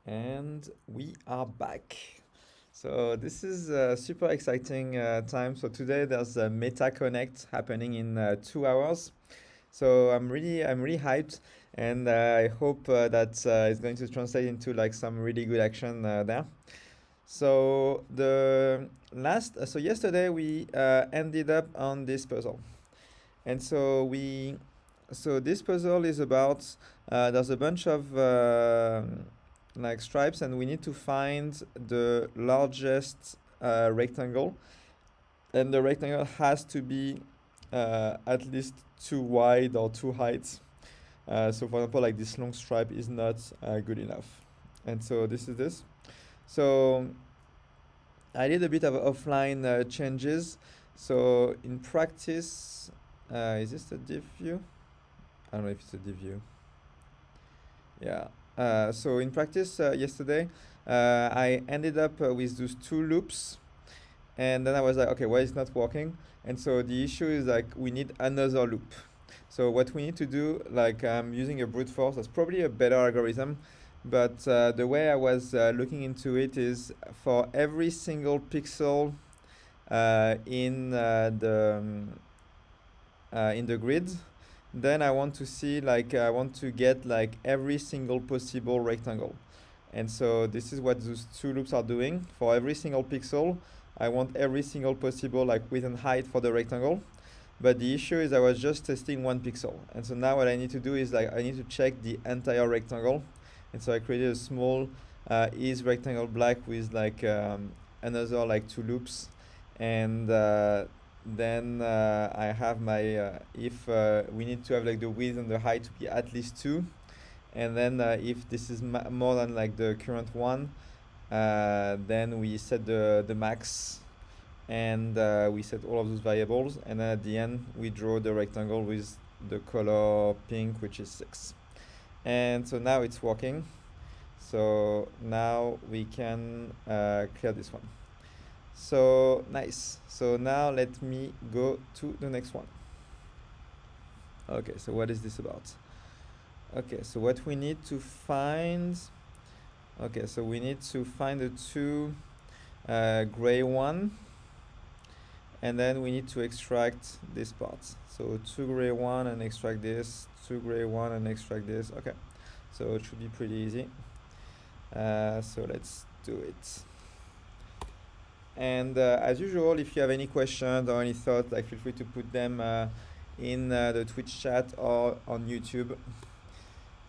And we are back. So this is a super exciting time. So today there's a Meta Connect happening in 2 hours. So I'm really hyped, and I hope that it's going to translate into like some really good action there. So yesterday we ended up on this puzzle, and so this puzzle is about there's a bunch of like stripes, and we need to find the largest rectangle, and the rectangle has to be at least too wide or too height. So for example, like this long stripe is not good enough, and so this is this. So I did a bit of offline changes. So in practice, is this a div view? I don't know if it's a div view. Yeah. So in practice yesterday, I ended up with those two loops, and then I was like, okay, why it's not working? And so the issue is like we need another loop. So what we need to do, like I'm using a brute force, that's probably a better algorithm, but the way I was looking into it is for every single pixel in the grid, then I want to see like I want to get like every single possible rectangle. And so this is what those two loops are doing. For every single pixel, I want every single possible like width and height for the rectangle. But the issue is I was just testing one pixel. And so now what I need to do is like I need to check the entire rectangle. And so I created a small is rectangle black with like another like two loops. And then I have my if we need to have like the width and the height to be at least 2, and then if this is more than like the current one, then we set the max, and we set all of those variables, and then at the end we draw the rectangle with the color pink, which is 6. And so now it's working. So now we can clear this one. So nice. So now let me go to the next one. Okay, so what is this about? Okay, so what we need to find. Okay, so we need to find the two gray one, and then we need to extract this part. So two gray one and extract this, two gray one and extract this. Okay, so it should be pretty easy. So let's do it. And as usual, if you have any questions or any thoughts, like feel free to put them in the Twitch chat or on YouTube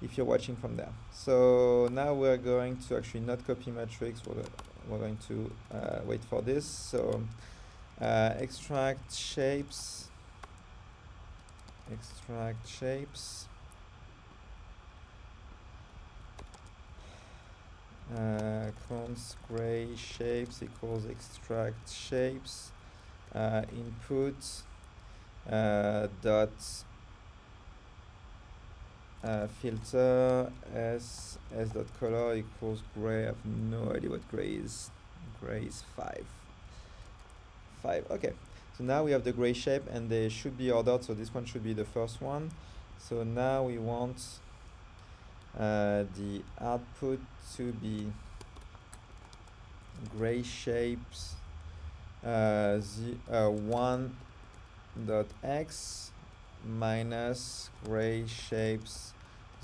if you're watching from there. So now we're going to actually not copy matrix. We're going to wait for this. So extract shapes. Extract shapes. Const gray shapes equals extract shapes. Input dot filter s dot color equals gray. I have no idea what gray is. Gray is 5. Okay, so now we have the gray shape, and they should be ordered, so this one should be the first one. So now we want the output to be gray shapes 1.x minus gray shapes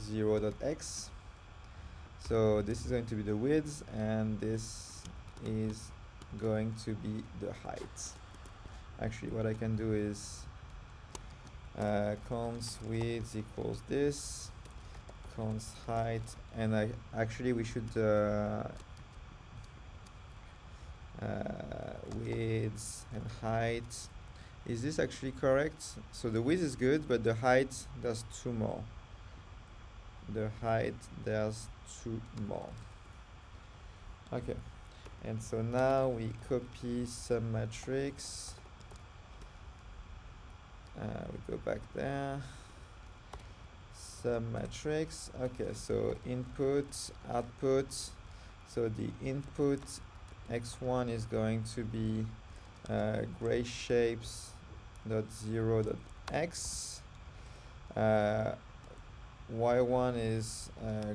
0.x. So this is going to be the width, and this is going to be the height. Actually, what I can do is const width equals this, const height, and we should width and height. Is this actually correct? So the width is good, but the height, there's 2 more. The height, there's 2 more. Okay, and so now we copy some matrix. We go back there. Some matrix. Okay, so input, output. So the input x1 is going to be gray shapes dot 0 dot x. y1 is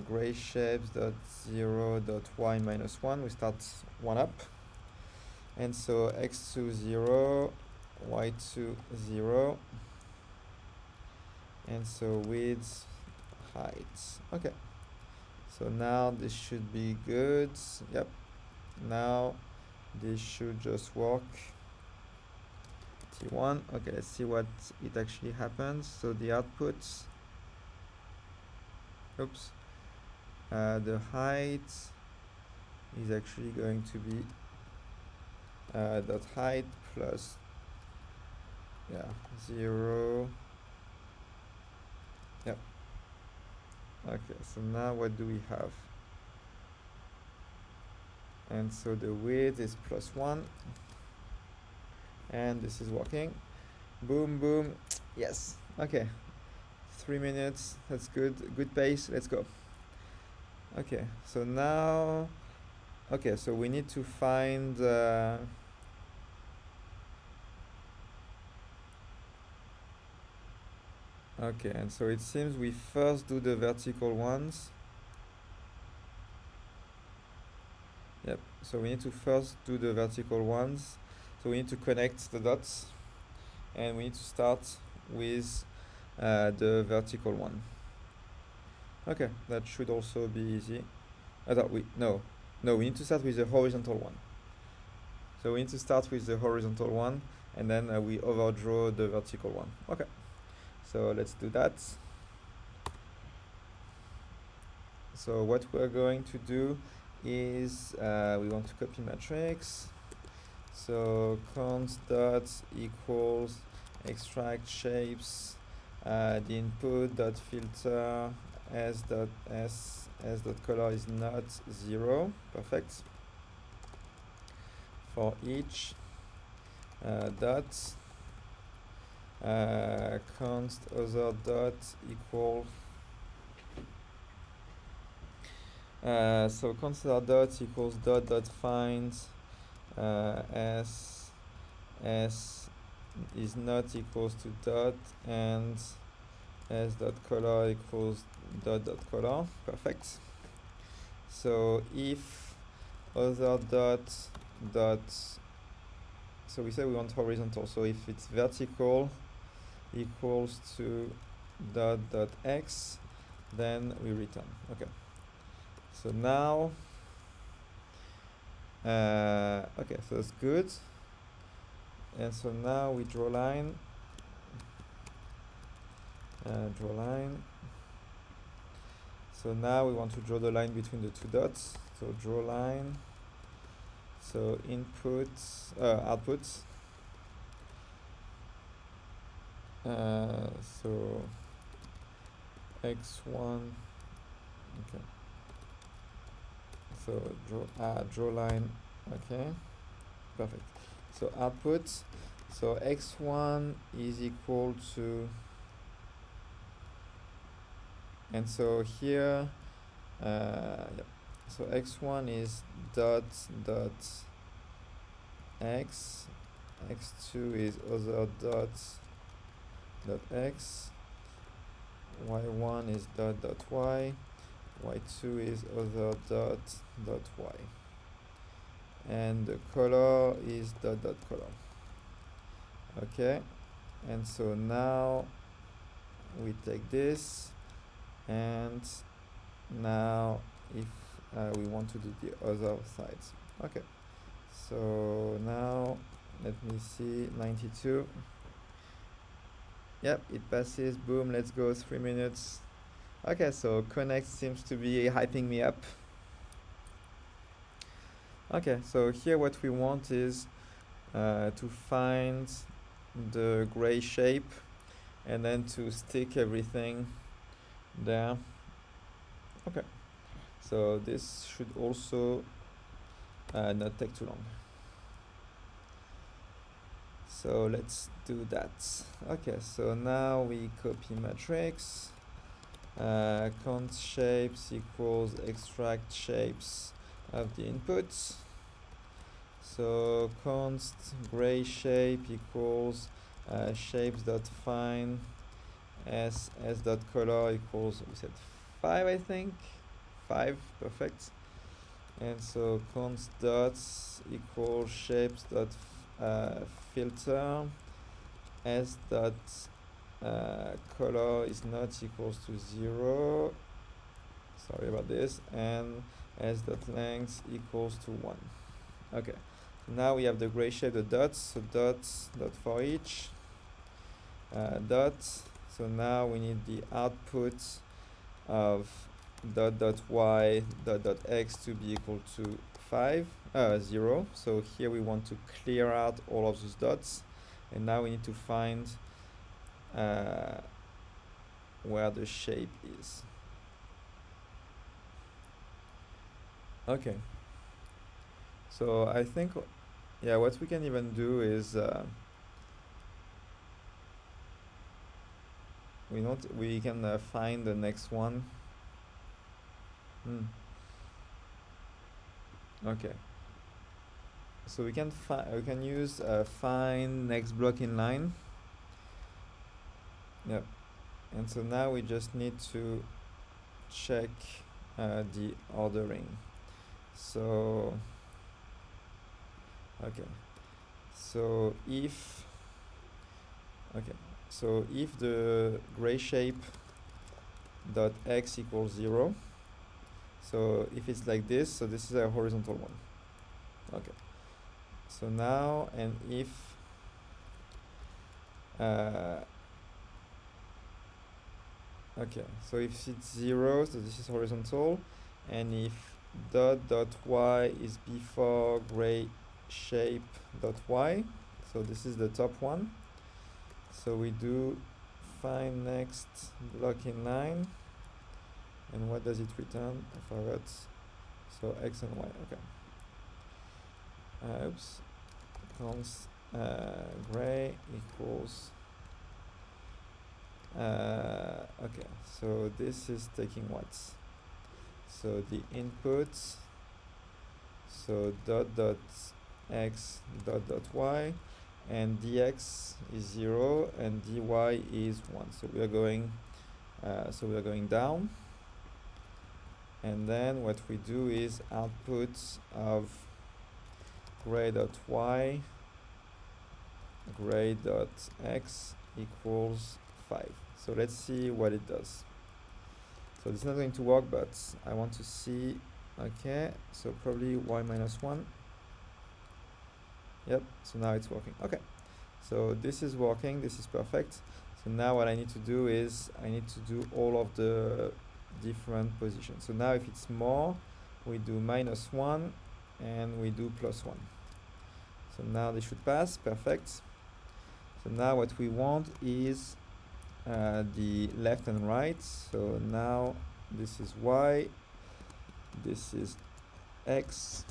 gray shapes dot 0 dot y minus 1. We start one up. And so x2 0, y2 0. And so width, height. Okay. So now this should be good. Yep. Now this should just work. T1. Okay, let's see what it actually happens. So the output, oops, the height is actually going to be dot height plus 0. Yep. Okay, so now what do we have? And so the width is +1. And this is working. Boom, boom. Yes. Okay. 3 minutes. That's good. Good pace. Let's go. Okay. So now, okay. So we need to find. Okay. And so it seems we first do the vertical ones. Yep. So we need to first do the vertical ones. So we need to connect the dots, and we need to start with the vertical one. Okay, that should also be easy. No, we need to start with the horizontal one. So we need to start with the horizontal one, and then we overdraw the vertical one. Okay, so let's do that. So what we're going to do is we want to copy matrix. So const dot equals extract shapes, the input dot filter s dot color is not 0. Perfect. For each dot, const other dot equal. So const other dot equals dot dot find s is not equals to dot, and s dot color equals dot dot color. Perfect. So if other dot, so we say we want horizontal, so if it's vertical equals to dot dot x, then we return. Okay. So now okay, so that's good. And so now we draw line. Draw line. So now we want to draw the line between the two dots. So draw line. So inputs, outputs. So x1. Okay. So draw line. Okay. Perfect. So output. So x1 is equal to. And so here, yep. So x1 is dot x, x2 is other dot x, y1 is dot y, y2 is other dot y, and the color is dot color. Okay, and so now we take this, and now if we want to do the other sides. Okay, so now let me see, 92. Yep, it passes. Boom, let's go. 3 minutes. Okay, so connect seems to be hyping me up. Okay, so here what we want is to find the gray shape and then to stick everything there. Okay, so this should also not take too long. So let's do that. Okay, so now we copy matrix. Const shapes equals extract shapes of the inputs. So const gray shape equals shapes dot find s dot color equals, we said 5, I think. 5, perfect. And so const dots equals shapes dot filter s dot color is not equals to 0. Sorry about this. And s dot length equals to 1. Okay. So now we have the gray shape, the dots. So dots dot for each dots. So now we need the output of dot dot y dot dot x to be equal to 0. So here we want to clear out all of those dots, and now we need to find where the shape is. Okay. So I think, yeah, what we can even do is we can find the next one. Okay. So we can use find next block in line. Yep. And so now we just need to check the ordering. So okay. So if the gray shape dot x equals 0, so if it's like this, so this is a horizontal one. Okay. So now, and if okay, so if it's 0, so this is horizontal, and if dot dot y is before gray shape dot y, so this is the top one. So we do find next block in line, and what does it return? I forgot. So x and y. Okay. Oops. Const gray equals. Okay. So this is taking what? So the inputs. So dot dot x dot dot y, and dx is 0 and dy is 1. So we are going down, and then what we do is output of gray dot y gray dot x equals 5. So let's see what it does. So it's not going to work, but I want to see. Okay, so probably y minus 1. Yep, so now it's working. Okay, so this is working, this is perfect. So now what I need to do is I need to do all of the different positions. So now if it's more, we do minus 1 and we do plus 1. So now they should pass, perfect. So now what we want is the left and right. So now this is y, this is x,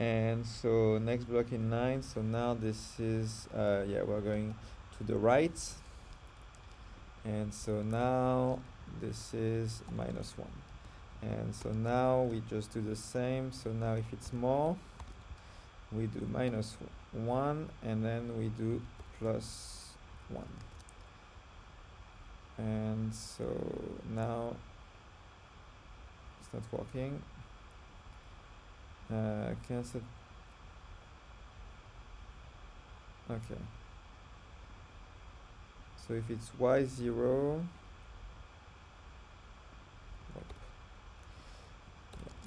and so next block in line. So now this is yeah, we're going to the right, and so now this is minus 1, and so now we just do the same. So now if it's more, we do minus 1 and then we do plus 1, and so now it's not working. Cancel. Okay. So if it's y0,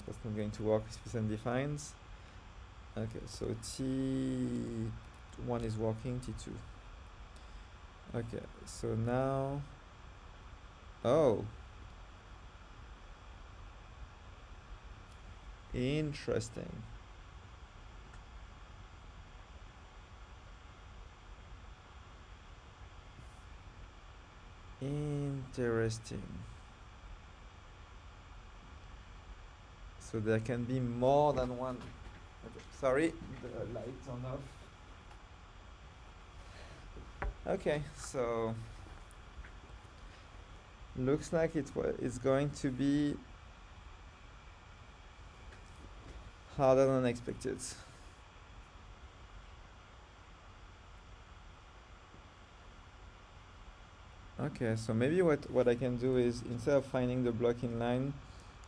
that's not going to work with defines. Okay, so T1 is working, T2. Okay, so now, oh, interesting. Interesting. So there can be more than one. Okay, sorry, the lights on off. Okay, so looks like it's going to be harder than expected. Okay, so maybe what I can do is, instead of finding the block in line,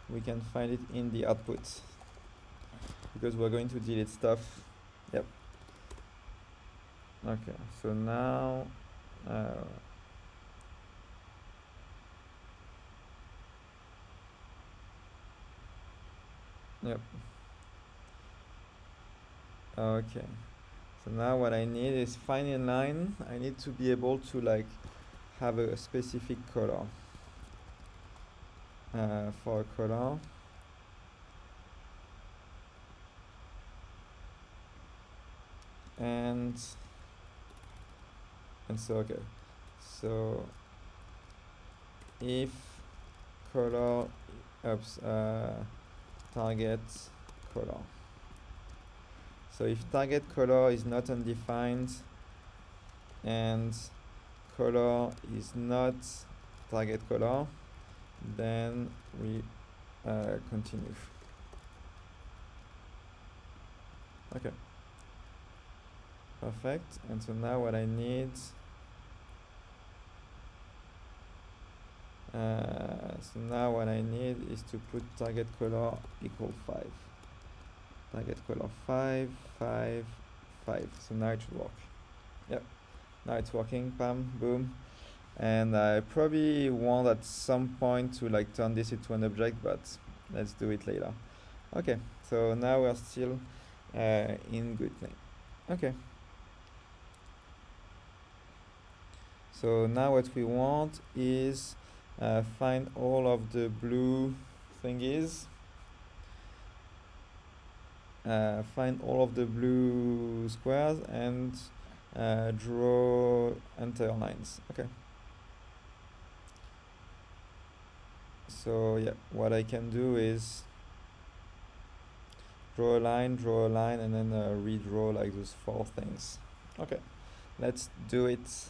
we can find it in the output, because we're going to delete stuff. Yep. Okay, so now yep. Okay, so now what I need is find in line. I need to be able to like have a specific color for a color. And so okay, so if color target color, so if target color is not undefined and color is not target color, then we continue. Okay, perfect. And so now what I need, is to put target color equal 5. Target color 5, 5, 5. So now it should work. Yep, now it's working. Bam, boom. And I probably want at some point to like turn this into an object, but let's do it later. Okay, so now we're still in good thing. Okay. So now what we want is find all of the blue thingies. Find all of the blue squares and draw entire lines. Okay. So yeah, what I can do is draw a line, and then redraw like those 4 things. Okay, let's do it.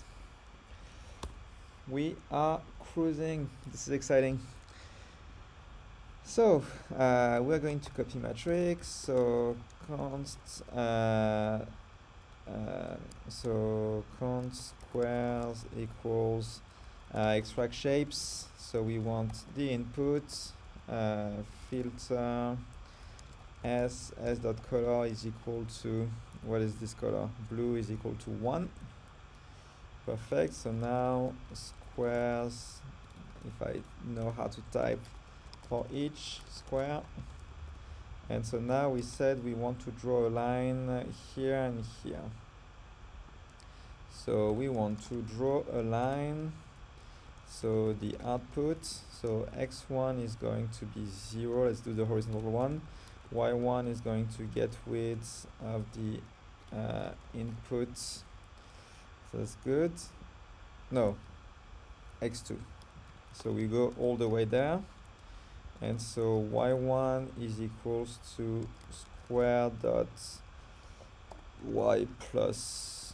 We are cruising. This is exciting. So we're going to copy matrix. So const squares equals extract shapes. So we want the input filter s dot color is equal to, what is this color? Blue is equal to 1. Perfect. So now squares, if I know how to type, for each square. And so now we said we want to draw a line here and here. So we want to draw a line. So the output, so x1 is going to be 0. Let's do the horizontal one. Y1 is going to get width of the input. So that's good. No, x2. So we go all the way there. And so y1 is equals to square dot y plus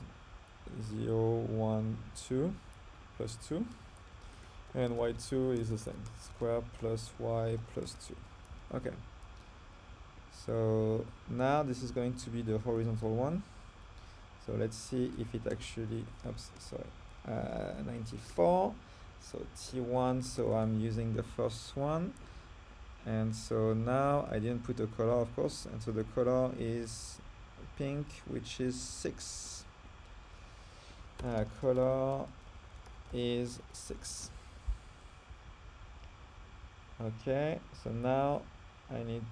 0, 1, 2 plus 2. And y2 is the same, square plus y plus 2. Okay. So now this is going to be the horizontal one. So let's see if it actually, 94. So T1, so I'm using the first one. And so now I didn't put a color, of course, and so the color is pink, which is 6. Color is 6. Okay, so now I need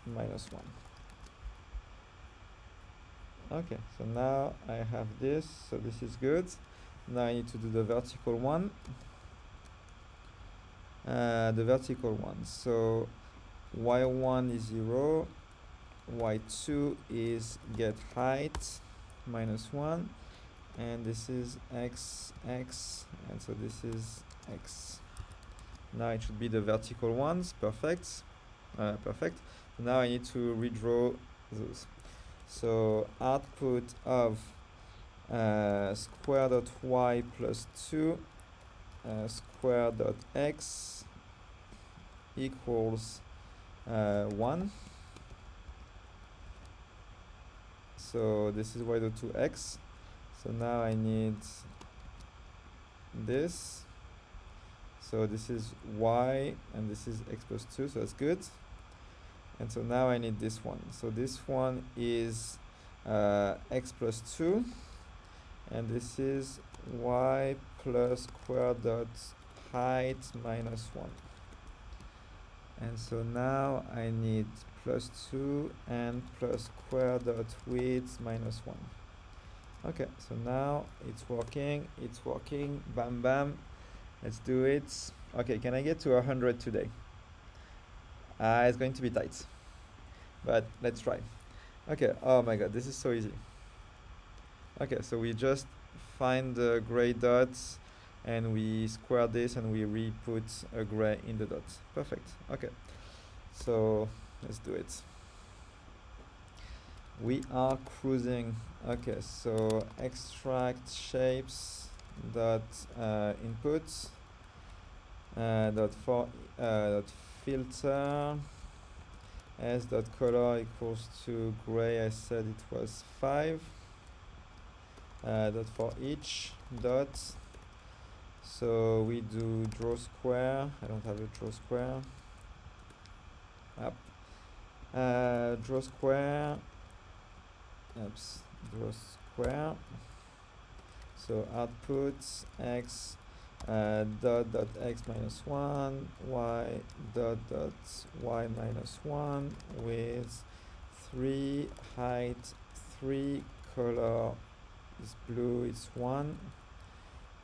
-1. Okay, so now I have this, so this is good. Now I need to do the vertical one. So y1 is 0, y2 is get height -1, and this is x, and so this is x. Now it should be the vertical ones. Perfect. Perfect. Now I need to redraw those. So output of square dot y plus 2 square dot x equals 1. So this is y dot 2x. So now I need this. So this is y, and this is x plus 2, so that's good. And so now I need this one. So this one is x plus 2, and this is y plus square dot height minus 1. And so now I need plus 2 and plus square dot width minus 1. Okay, so now it's working, bam bam. Let's do it. Okay, can I get to 100 today? It's going to be tight, but let's try. Okay, oh my god, this is so easy. Okay, so we just find the gray dots and we square this and we re-put a gray in the dots. Perfect. Okay, so let's do it. We are cruising. Okay, so extract shapes dot input dot for dot filter s dot color equals to gray. I said it was 5 dot for each dot. So we do draw square. I don't have a draw square. Up. Draw square. Oops. Draw square. So output x dot dot x minus 1 y dot dot y minus 1 with 3 height 3 color is blue, it's 1,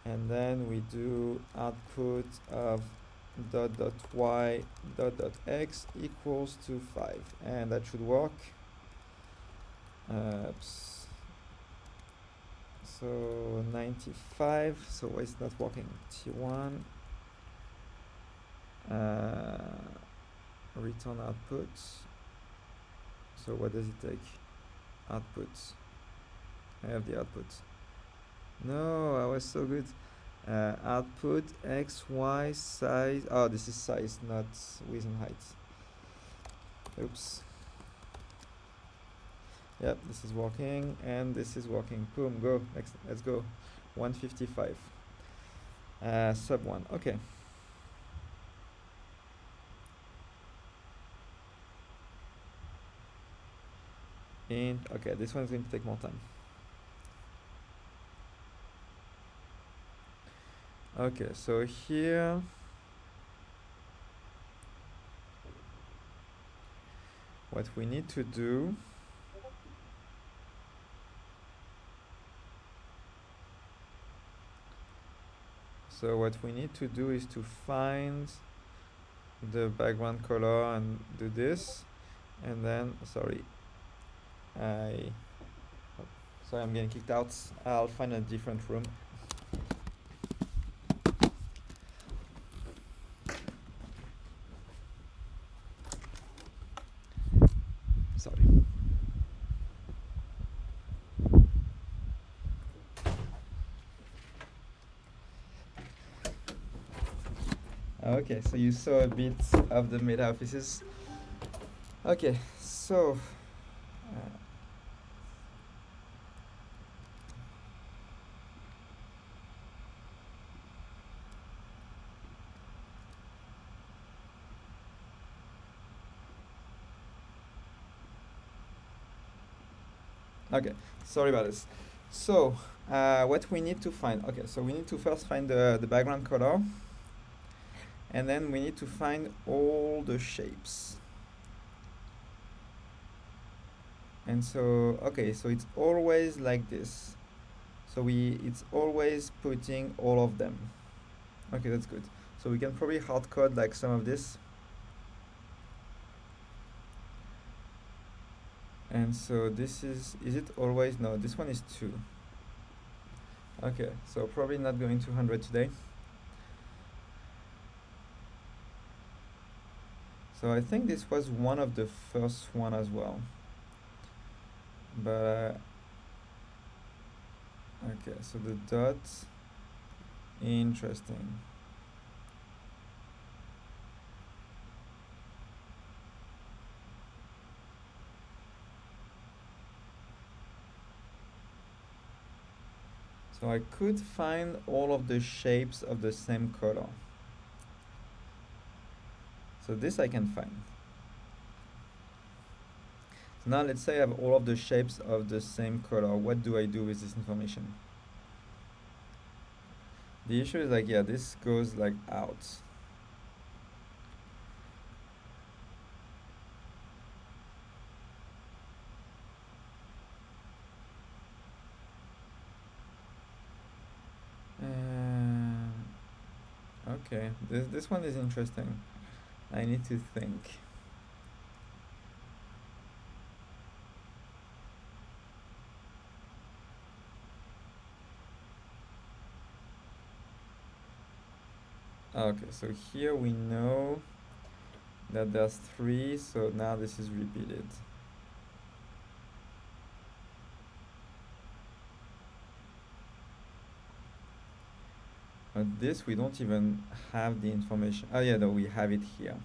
and then we do output of dot dot y dot dot x equals to 5, and that should work. So 95, so why is it not working? T1 return output. So what does it take? Output. I have the output. No, I was so good. Output x, y, size. Oh, this is size, not width and height. Oops. Yep, this is working, and this is working. Boom, go. Next, let's go. 155. Sub 1. Okay. Okay, this one's going to take more time. Okay, so here what we need to do is to find the background color and do this, and then sorry, I'm getting kicked out. I'll find a different room. Sorry. Okay, so you saw a bit of the meta offices. Okay, so okay, sorry about this. So what we need to find, okay, so we need to first find the background color, and then we need to find all the shapes. And so, okay, so it's always like this. So it's always putting all of them. Okay, that's good. So we can probably hard code like some of this. And so this is it always? No, this one is 2. Okay, so probably not going to 100 today. So I think this was one of the first one as well. But okay, so the dot, interesting. So I could find all of the shapes of the same color. So this I can find. So now let's say I have all of the shapes of the same color. What do I do with this information? The issue is like, yeah, this goes like out. Okay, this one is interesting. I need to think. Okay, so here we know that there's 3, so now this is repeated. But this we don't even have the information. Oh yeah, no, we have it here.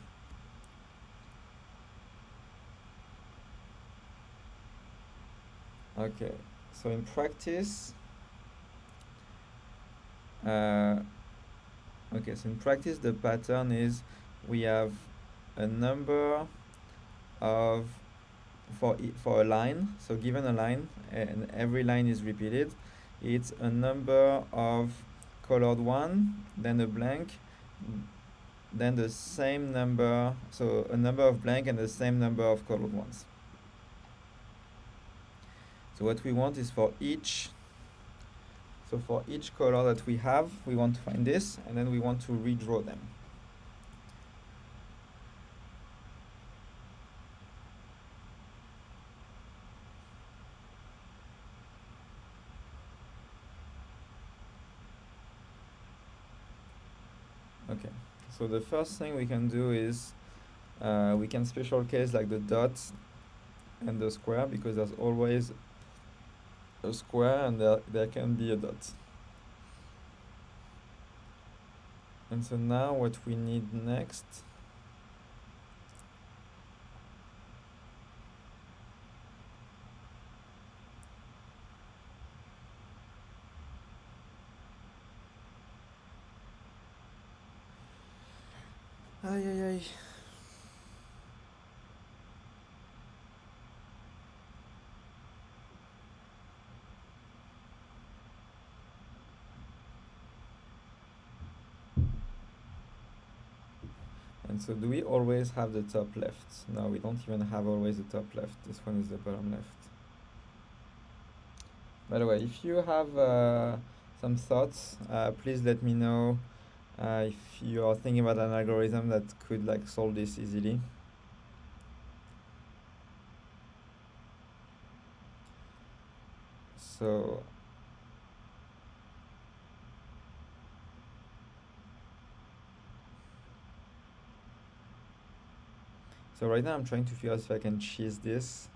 Okay, so in practice, okay, so in practice the pattern is we have a number of for a line. So given a line and every line is repeated, it's a number of colored one, then a blank, then the same number, so a number of blank and the same number of colored ones. So what we want is for each color that we have, we want to find this, and then we want to redraw them. Okay, so the first thing we can do is we can special case like the dots and the square, because there's always a square and there can be a dot. And so now what we need next And so do we always have the top left? No, we don't even have always the top left. This one is the bottom left. By the way, if you have some thoughts, please let me know if you are thinking about an algorithm that could like solve this easily. So right now I'm trying to figure out if I can cheese this.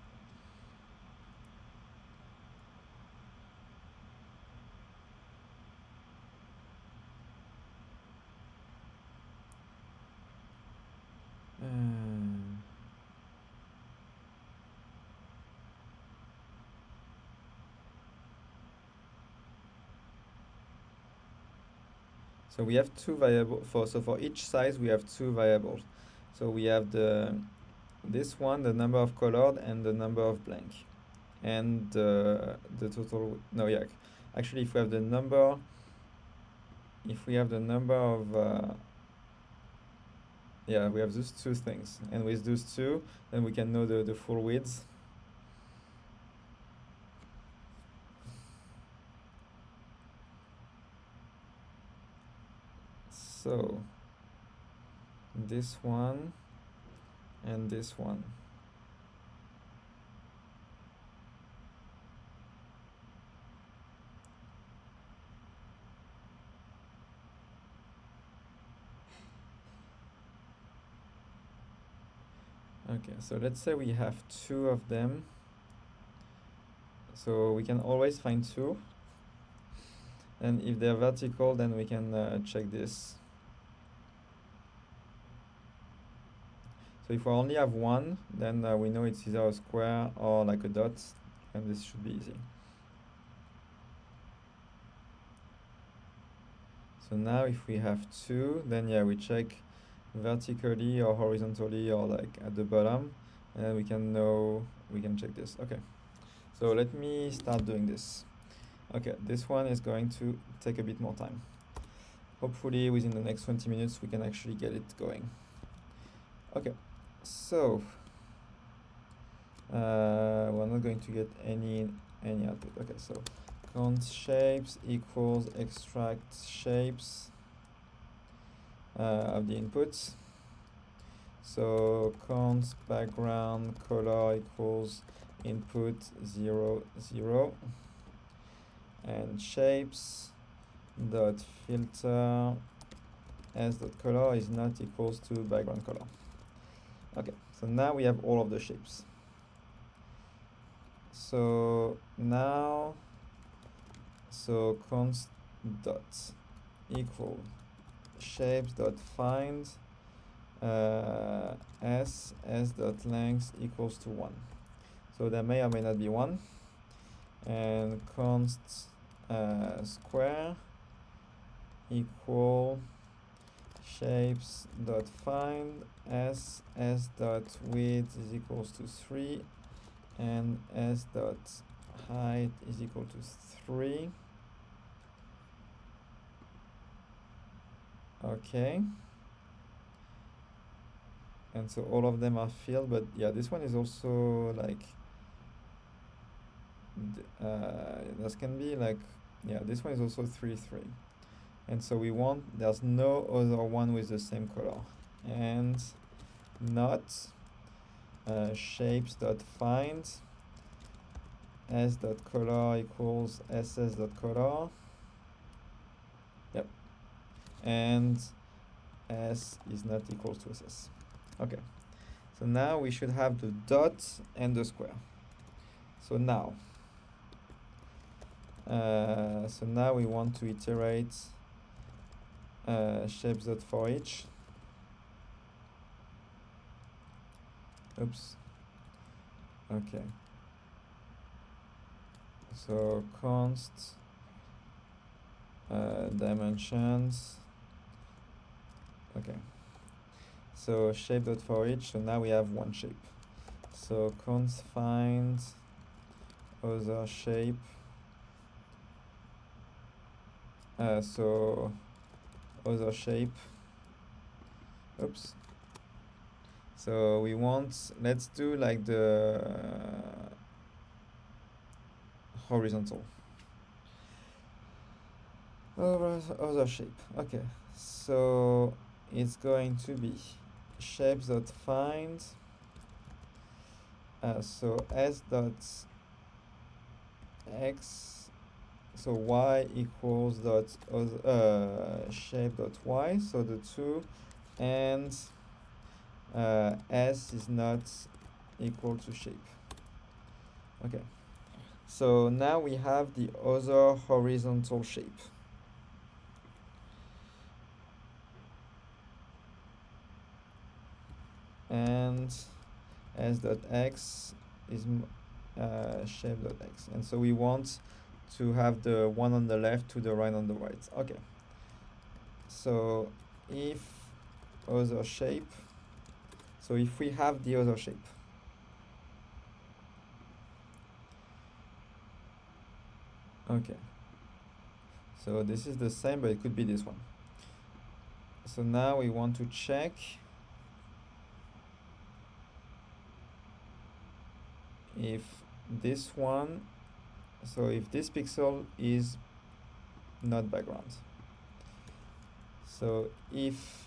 So we have two variables for each size we have two variables. So we have this one, the number of colored and the number of blank, and the total. No, yeah. Actually, if we have the number of yeah, we have those two things, and with those two, then we can know the full width. So this one and this one. Okay, so let's say we have two of them. So we can always find two. And if they're vertical, then we can check this. So if we only have one, then we know it's either a square or like a dot, and this should be easy. So now if we have 2, then yeah, we check vertically or horizontally or like at the bottom, and then we can check this. Okay, so let me start doing this. Okay, this one is going to take a bit more time. Hopefully within the next 20 minutes we can actually get it going. Okay, so we're not going to get any output. Okay, so const shapes equals extract shapes of the inputs. So const background color equals input 0 0, and shapes dot filter s dot color is not equals to background color. Okay, so now we have all of the shapes. So now, so const dot equal shapes dot find s dot length equals to 1. So there may or may not be 1. And const square equal shapes dot find s dot width is equals to 3 and s dot height is equal to 3. Okay, and so all of them are filled, but yeah, this one is also like this can be like, yeah, this one is also 3 3, and so we want, there's no other one with the same color, and not shapes dot find s dot color equals ss dot color. Yep, and s is not equals to ss. Okay, so now we should have the dot and the square. So now we want to iterate shapes dot for each. Oops. Okay. So const dimensions. Okay. So shape dot for each. So now we have one shape. So const find other shape. So other shape. Oops. So we want, let's do like the horizontal. Other shape. Okay. So it's going to be shapes dot find. So s dot x. So y equals dot shape dot y. So the 2, and s is not equal to shape. Okay. So now we have the other horizontal shape. And s dot x is shape dot x, and so we want to have the one on the left to the right on the right. Okay, so if other shape, so if we have the other shape, okay, so this is the same, but it could be this one. So now we want to check if this one, so if this pixel is not background. So if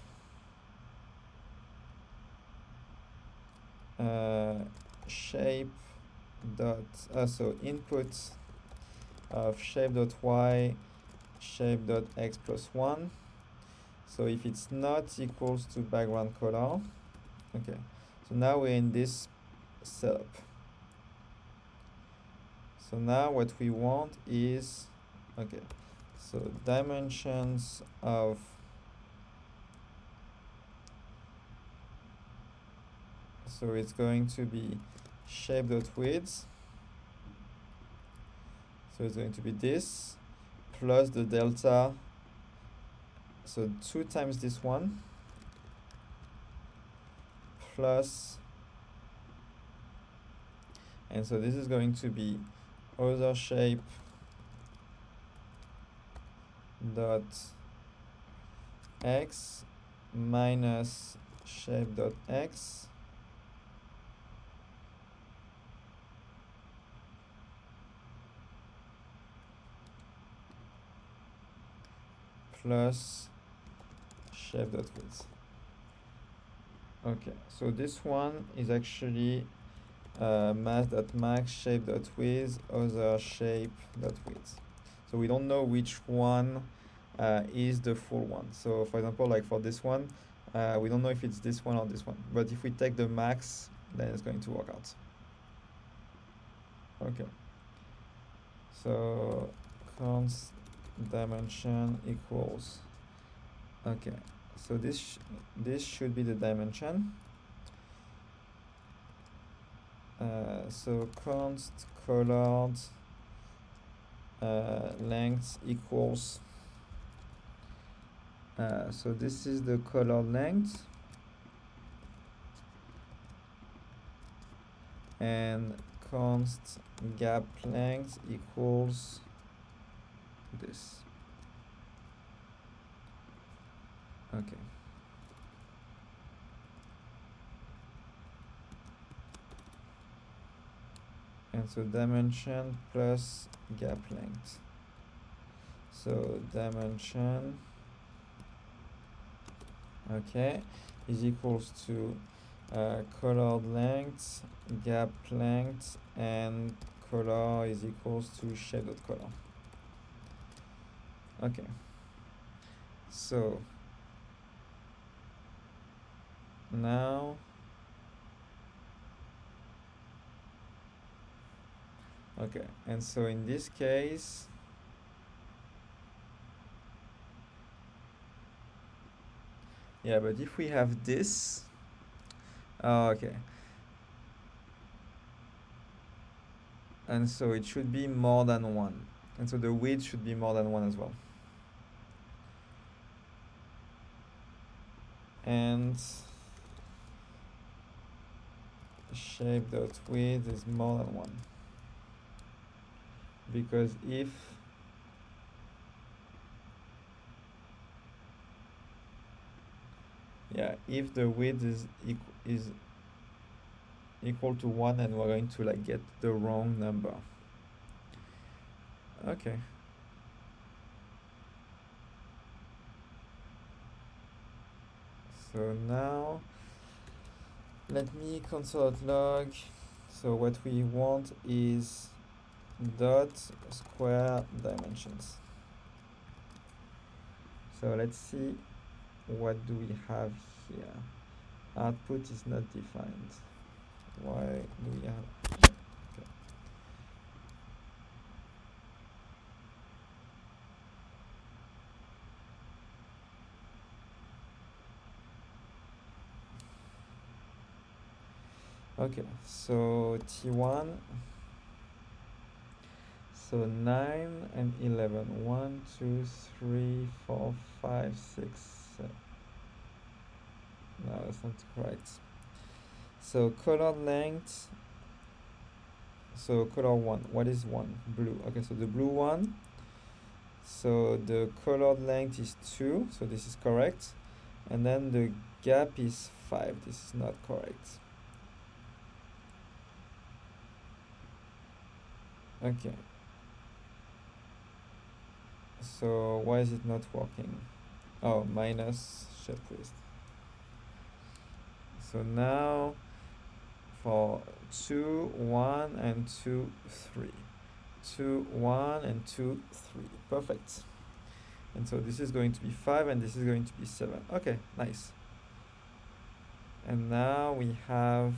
shape dot so input of shape dot y shape dot x plus 1, so if it's not equals to background color, okay, so now we're in this setup. So now what we want is, okay, so dimensions of, so it's going to be shape dot width, so it's going to be this plus the delta so 2 times this one plus, and so this is going to be other shape dot x minus shape dot x plus shape dot width. Okay, so this one is actually math.max shape dot width other shape dot width. So we don't know which one is the full one. So for example, like for this one, we don't know if it's this one or this one. But if we take the max, then it's going to work out. Okay. So const dimension equals. Okay. So this should be the dimension. So const colored length equals. So this is the colored length, and const gap length equals this. Okay. And so dimension plus gap length. So dimension, okay, is equals to colored length, gap length, and color is equals to shaded color. Okay. So now okay, and so in this case, yeah, but if we have this, okay, and so it should be more than 1, and so the width should be more than 1 as well. And shape dot width is more than 1, because if the width is equal to 1, then we're going to like get the wrong number. Okay. So now let me console.log. So what we want is dot square dimensions. So let's see, what do we have here? Output is not defined. Why do we have? Okay, so T1, so 9 and 11. 1, 2, 3, 4, 5, 6, 7. No, that's not correct. So color length, so color 1. What is 1? Blue. Okay, so the blue one. So the colored length is 2, so this is correct. And then the gap is 5. This is not correct. Okay. So why is it not working? Oh, minus shape width. So now for 2, 1, and 2, 3. 2, 1, and 2, 3. Perfect. And so this is going to be 5, and this is going to be 7. Okay, nice. And now we have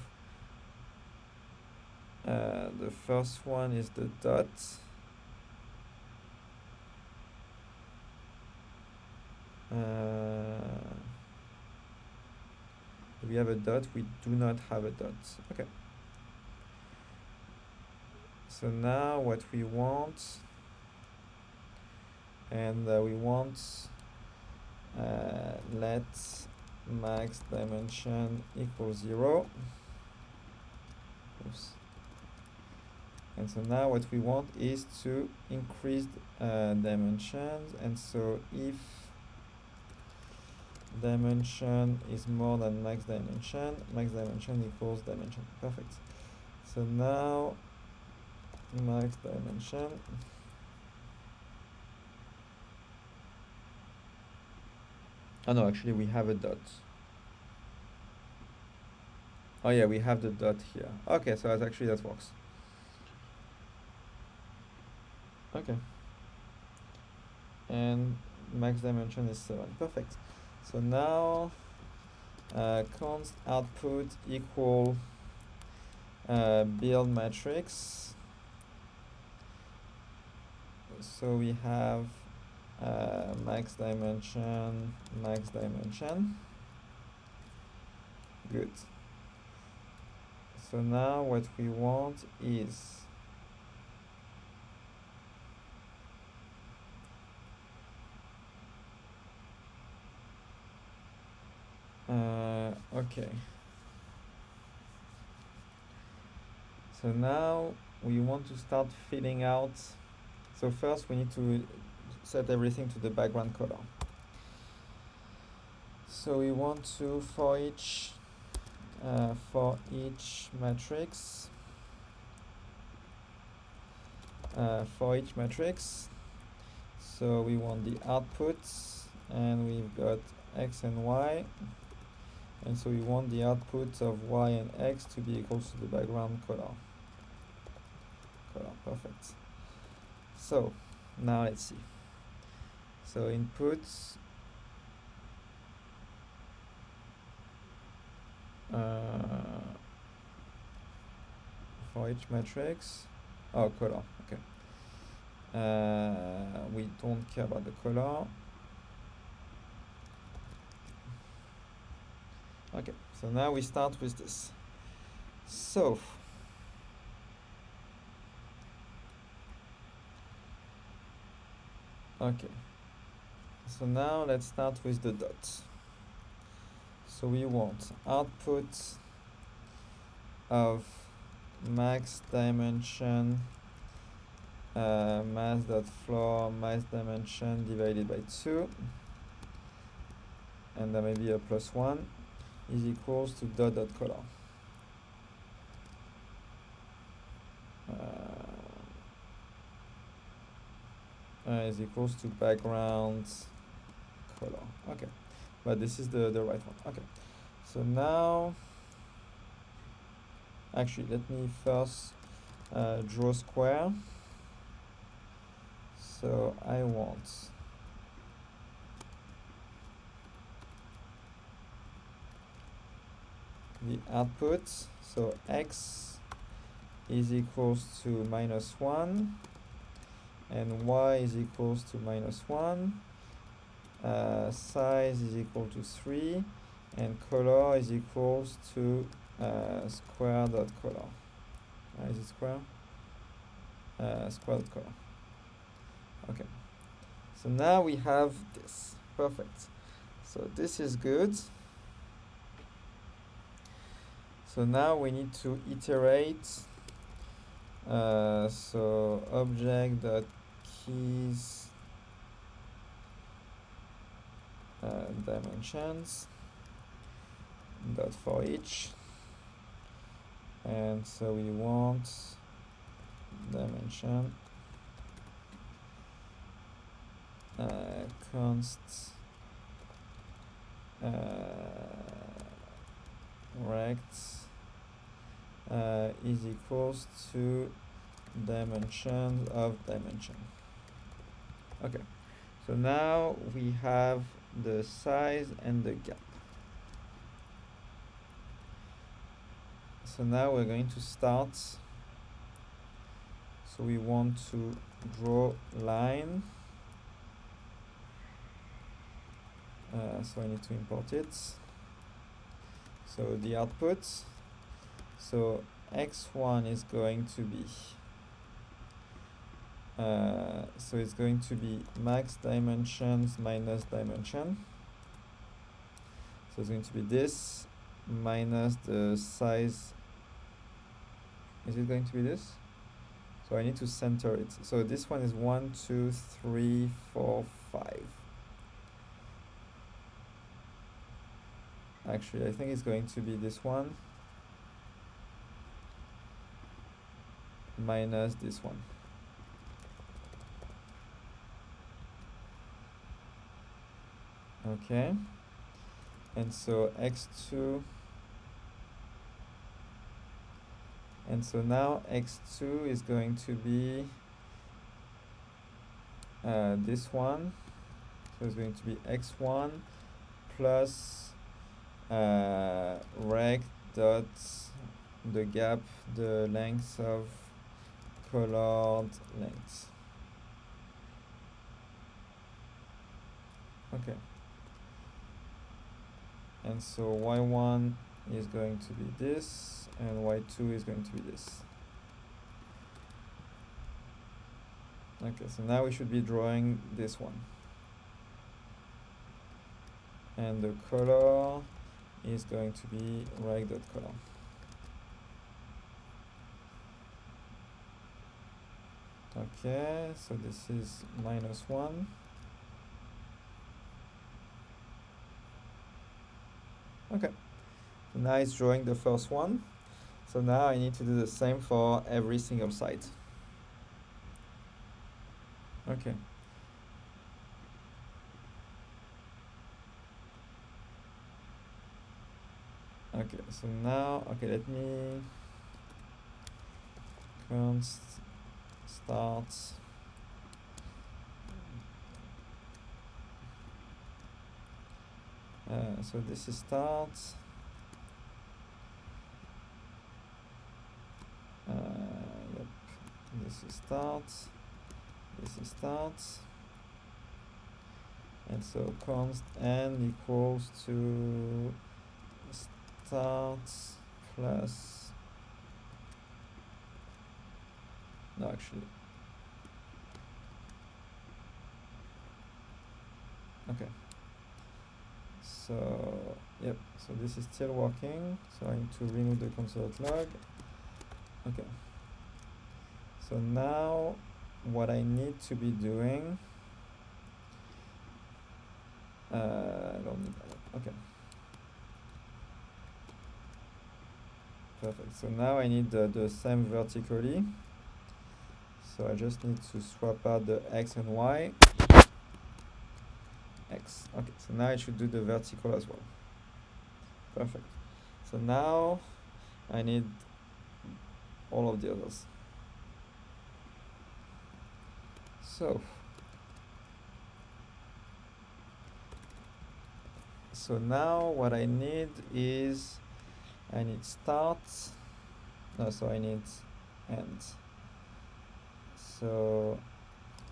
the first one is the dot. We have a dot, we do not have a dot. Okay. So now what we want, and we want let max dimension equal 0. Oops. And so now what we want is to increase dimensions, and so if dimension is more than max dimension equals dimension. Perfect. So now max dimension oh no, actually we have a dot. Oh yeah, we have the dot here. Okay, so that's actually that works. Okay. And max dimension is 7. Perfect. So now const output equal build matrix. So we have max dimension. Good. So now what we want is okay. So now we want to start filling out. So first we need to set everything to the background color. So we want to, for each matrix, so we want the outputs, and we've got x and y, and so we want the outputs of y and x to be equal to the background color. Perfect. So now let's see. So inputs for each matrix. Oh, color. Okay. We don't care about the color. Okay, so now we start with this. So okay, so now let's start with the dots. So we want output of max dimension mass.floor max dimension divided by 2, and there may be a +1, is equals to dot color. Is equals to background color. Okay, but this is the right one. Okay, so now actually let me first draw square. So I want the output, so x is equals to -1 and y is equals to -1, size is equal to 3, and color is equals to square dot color. Is it square? Square dot color. Okay, so now we have this. Perfect. So this is good. So now we need to iterate. So object dot keys dimensions dot for each, and so we want dimension const rect is equals to dimension of dimension. Okay, so now we have the size and the gap. So now we're going to start. So we want to draw line. So I need to import it. So the output. So x1 is going to be so it's going to be max dimensions minus dimension. So it's going to be this minus the size. Is it going to be this? So I need to center it. So this one is 1, 2, 3, 4, 5. Actually, I think it's going to be this one minus this one. Okay. And so x2. And so now x2 is going to be this one. So it's going to be x1 plus rect dot the gap, the length of colored lengths. Okay. And so y1 is going to be this, and y2 is going to be this. Okay, so now we should be drawing this one. And the color is going to be rect.color. Okay, so this is -1. Okay, so now it's drawing the first one. So now I need to do the same for every single side. Okay. Okay, so now, okay, let me const start. So this is start. Yep, this is start. This is start. And so const n equals to start plus, no, actually, okay. So, yep, so this is still working, so I need to remove the console.log. Okay. So now what I need to be doing, I don't need that. Okay. Perfect. So now I need the same vertically. So I just need to swap out the x and y. X. Okay, so now I should do the vertical as well. Perfect. So now I need all of the others. So now what I need is, I need start, no, so I need end. So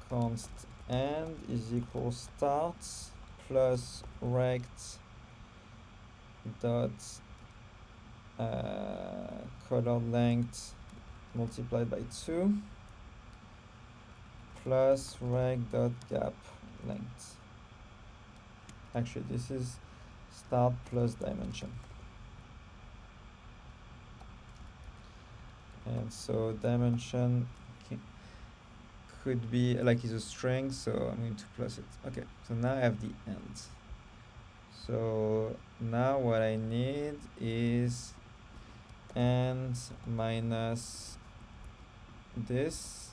const end is equal start plus rect dot color length multiplied by 2 plus rect dot gap length. Actually, this is start plus dimension. And so dimension could be like is a string, so I'm going to plus it. Okay, so now I have the end. So now what I need is end minus this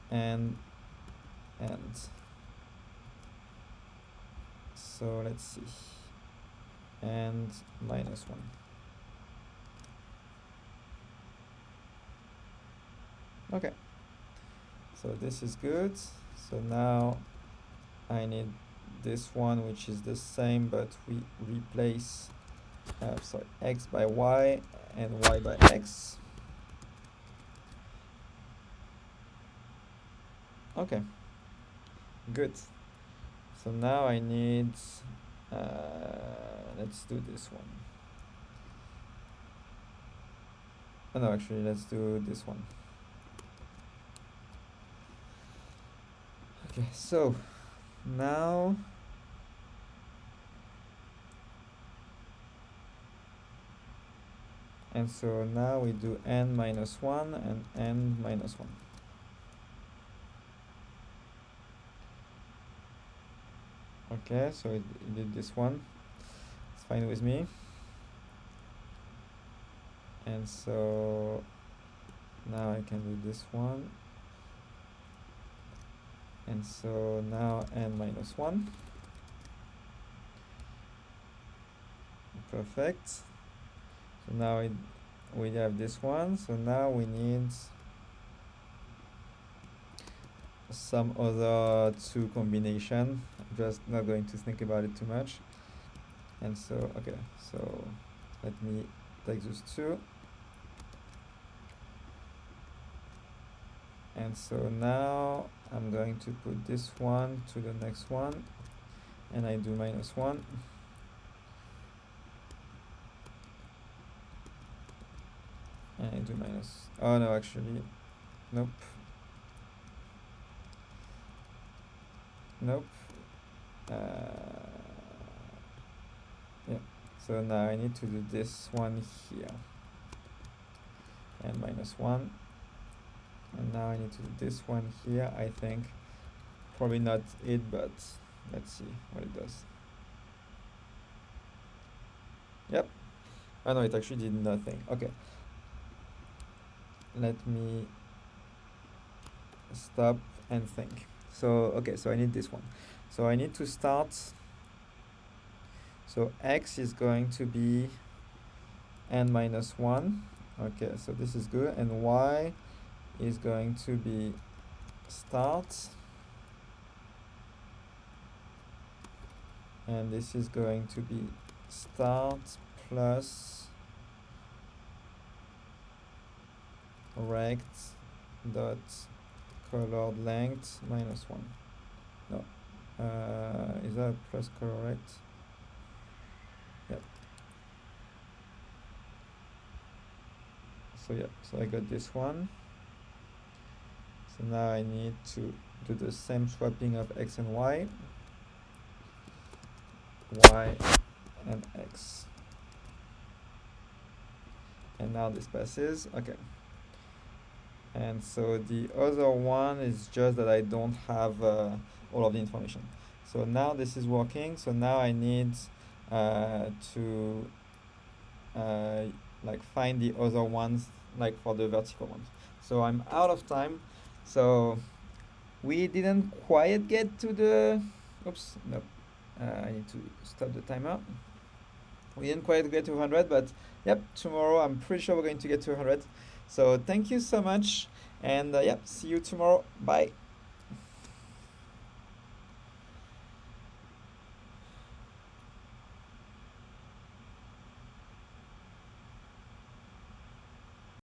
and end. So let's see, and -1. Okay, so this is good. So now I need this one, which is the same, but we replace sorry, x by y and y by x. Okay, good. So now I need, let's do this one. Oh no, actually, let's do this one. Okay, so now And so now we do n minus 1 and n minus 1. Okay, so it did this one. It's fine with me. And so now I can do this one. And so now n minus 1. Perfect. So now we have this one. So now we need some other two combination. I'm just not going to think about it too much. And so, okay, so let me take those two. And so now I'm going to put this one to the next one, and I do minus 1. And I do minus, oh no, actually, nope. Nope. Yeah, so now I need to do this one here, and minus 1. And now I need to do this one here, I think. Probably not it, but let's see what it does. Yep. Oh no, it actually did nothing. Okay. Let me stop and think. So, okay, so I need this one. So I need to start. So x is going to be n minus 1. Okay, so this is good. And y is going to be start. And this is going to be start plus rect dot colored length minus 1. No. Is that plus correct? Yep. So yeah, so I got this one. So now I need to do the same swapping of x and y and x. And now this passes. Okay. And so the other one is just that I don't have all of the information. So now this is working. So now I need to like find the other ones, like for the vertical ones. So I'm out of time. So we didn't quite get to the, oops, no. I need to stop the timer. We didn't quite get to 100, but yep, tomorrow I'm pretty sure we're going to get to 100. So thank you so much, and yep, see you tomorrow. Bye.